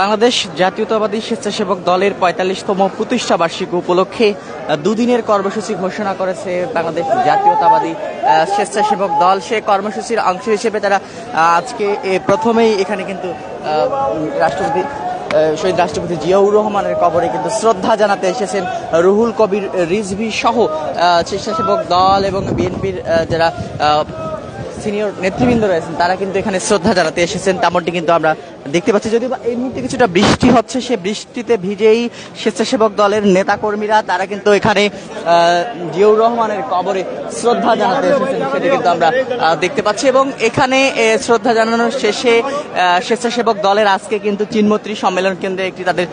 বাংলাদেশ জাতীয়তাবাদী স্বেচ্ছাসেবক দলের ৪৫তম প্রতিষ্ঠা বার্ষিকী উপলক্ষে দুদিনের কর্মসূচি ঘোষণা করেছে বাংলাদেশ জাতীয়তাবাদী স্বেচ্ছাসেবক দল। সে কর্মসূচির অংশ হিসেবে তারা আজকে প্রথমেই এখানে কিন্তু শহীদ রাষ্ট্রপতি জিয়াউর রহমানের কবরে কিন্তু শ্রদ্ধা জানাতে এসেছেন রুহুল কবির রিজভী সহ স্বেচ্ছাসেবক দল এবং বিএনপির যারা সিনিয়র নেতৃবৃন্দ রয়েছেন তারা কিন্তু এখানে শ্রদ্ধা জানাতে এসেছেন। তেমনটি কিন্তু আমরা দেখতে পাচ্ছি, যদিও এই মুহূর্তে কিছুটা বৃষ্টি হচ্ছে, সে বৃষ্টিতে ভিজেই স্বেচ্ছাসেবক দলের নেতাকর্মীরা তারা কিন্তু এখানে জিয়াউর রহমানের কবরে শ্রদ্ধা জানাতে এসেছেন, সেটি কিন্তু আমরা দেখতে পাচ্ছি। এবং এখানে শ্রদ্ধা জানানোর শেষে স্বেচ্ছাসেবক দলের আজকে কিন্তু চিনমৈত্রী সম্মেলন কেন্দ্রে একটি তাদের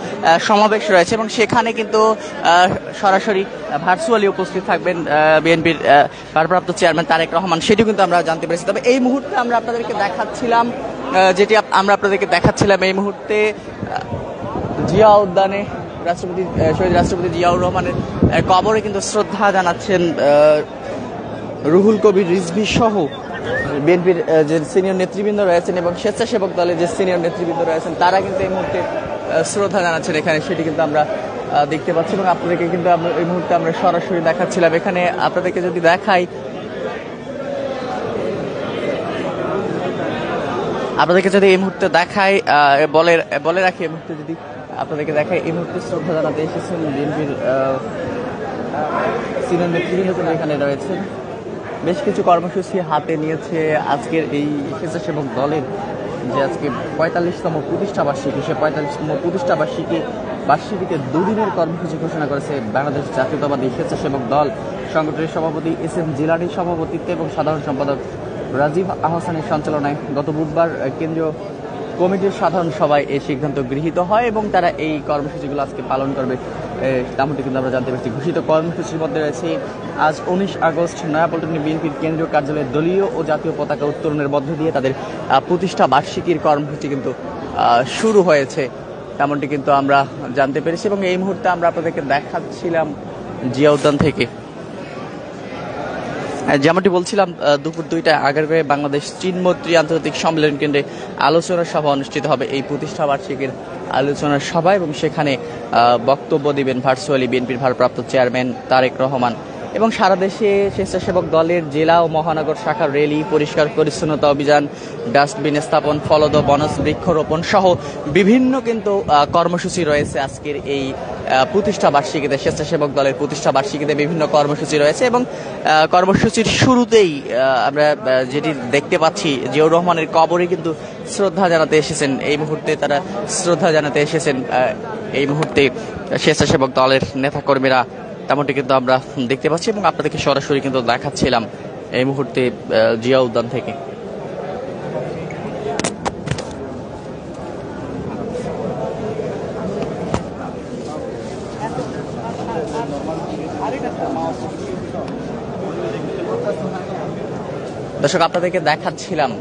সমাবেশ রয়েছে এবং সেখানে কিন্তু সরাসরি ভার্চুয়ালি উপস্থিত থাকবেন বিএনপির ভারপ্রাপ্ত চেয়ারম্যান তারেক রহমান, সেটিও কিন্তু আমরা জানতে পেরেছি। তবে এই মুহূর্তে আমরা আপনাদেরকে দেখাচ্ছিলাম এই মুহূর্তে জিয়া উদ্যানে শহীদ রাষ্ট্রপতি জিয়াউর রহমানের কবরে কিন্তু শ্রদ্ধা জানাচ্ছেন রুহুল কবির রিজভী সহ বিএনপির যে সিনিয়র নেতৃবৃন্দ রয়েছেন এবং স্বেচ্ছাসেবক দলের যে সিনিয়র নেতৃবৃন্দ রয়েছেন তারা কিন্তু এই মুহূর্তে শ্রদ্ধা জানাচ্ছেন এখানে, সেটি কিন্তু আমরা দেখতে পাচ্ছি। এবং আপনাদেরকে কিন্তু এই মুহূর্তে আমরা সরাসরি দেখাচ্ছিলাম। এখানে আপনাদেরকে যদি দেখাই, এই মুহূর্তে দেখাই বলে রাখি, এই মুহূর্তে যদি আপনাদেরকে দেখাই, এই মুহূর্তে শ্রদ্ধা জানাতে এসেছেন বিএনপির সিনিয়র নেতৃবৃন্দ কিন্তু এখানে রয়েছেন। বেশ কিছু কর্মসূচি হাতে নিয়েছে আজকের এই স্বেচ্ছাসেবক দলের যে আজকে ৪৫তম প্রতিষ্ঠা বার্ষিকী, সে ৪৫তম প্রতিষ্ঠা বার্ষিকীতে দুদিনের কর্মসূচি ঘোষণা করেছে বাংলাদেশ জাতীয়তাবাদী স্বেচ্ছাসেবক দল। সংগঠনের সভাপতি এস.এম. জিলানীর সভাপতিত্বে এবং সাধারণ সম্পাদক রাজীব আহসানের সঞ্চালনায় গত বুধবার কেন্দ্রীয় কমিটির সাধারণ সভায় এই সিদ্ধান্ত গৃহীত হয় এবং তারা এই কর্মসূচিগুলো আজকে পালন করবে, তেমনটি কিন্তু আমরা জানতে পারছি। ঘোষিত কর্মসূচির মধ্যে রয়েছে আজ ১৯ আগস্ট নয়াপল্টনে বিএনপির কেন্দ্রীয় কার্যালয়ে দলীয় ও জাতীয় পতাকা উত্তোলনের মধ্য দিয়ে তাদের প্রতিষ্ঠা বার্ষিকীর কর্মসূচি কিন্তু শুরু হয়েছে, তেমনটি কিন্তু আমরা জানতে পেরেছি। এবং এই মুহূর্তে আমরা আপনাদেরকে দেখাচ্ছিলাম জিয়া উদ্যান থেকে, যেমনটি বলছিলাম, দুপুর ২টায় আগারগাঁওয়ে বাংলাদেশ চিনমৈত্রী আন্তর্জাতিক সম্মেলন কেন্দ্রে আলোচনা সভা অনুষ্ঠিত হবে। এই প্রতিষ্ঠা বার্ষিকীর আলোচনা সভা এবং সেখানে বক্তব্য দিবেন ভার্চুয়ালি বিএনপির ভারপ্রাপ্ত চেয়ারম্যান তারেক রহমান। এবং সারা দেশে স্বেচ্ছাসেবক দলের জেলা ও মহানগর শাখার র্যালি, পরিষ্কার পরিচ্ছন্নতা অভিযান, ডাস্টবিন স্থাপন, ফলদ বনজ বৃক্ষরোপণ সহ বিভিন্ন কিন্তু কর্মসূচি রয়েছে আজকের এই প্রতিষ্ঠা বার্ষিকীতে। স্বেচ্ছাসেবক দলের প্রতিষ্ঠা বার্ষিকীতে বিভিন্ন কর্মসূচি রয়েছে এবং কর্মসূচির শুরুতেই আমরা যেটি দেখতে পাচ্ছি, জিয়াউর রহমানের কবরে কিন্তু শ্রদ্ধা জানাতে এসেছেন এই মুহূর্তে, তারা শ্রদ্ধা জানাতে এসেছেন এই মুহূর্তে স্বেচ্ছাসেবক দলের নেতাকর্মীরা, তেমনটি কিন্তু আমরা দেখতে পাচ্ছি এবং আপনাদেরকে সরাসরি কিন্তু দেখাচ্ছিলাম এই মুহূর্তে জিয়া উদ্যান থেকে। দর্শক, আপনাদেরকে দেখাচ্ছিলাম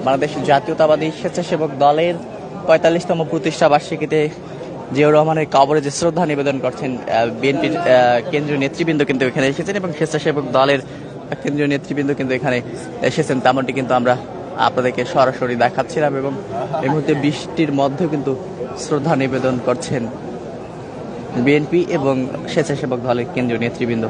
বাংলাদেশ জাতীয়তাবাদী স্বেচ্ছাসেবক দলের ৪৫তম প্রতিষ্ঠা বার্ষিকীতে জিয়াউর রহমানের কবরে যে শ্রদ্ধা নিবেদন করছেন বিএনপির কেন্দ্রীয় নেতৃবৃন্দ কিন্তু এখানে এসেছেন এবং স্বেচ্ছাসেবক দলের কেন্দ্রীয় নেতৃবৃন্দ কিন্তু এখানে এসেছেন, তেমনটি কিন্তু আমরা আপনাদেরকে সরাসরি দেখাচ্ছিলাম। এবং এই মুহূর্তে বৃষ্টির মধ্যেও কিন্তু শ্রদ্ধা নিবেদন করছেন বিএনপি এবং স্বেচ্ছাসেবক দলের কেন্দ্রীয় নেতৃবৃন্দ।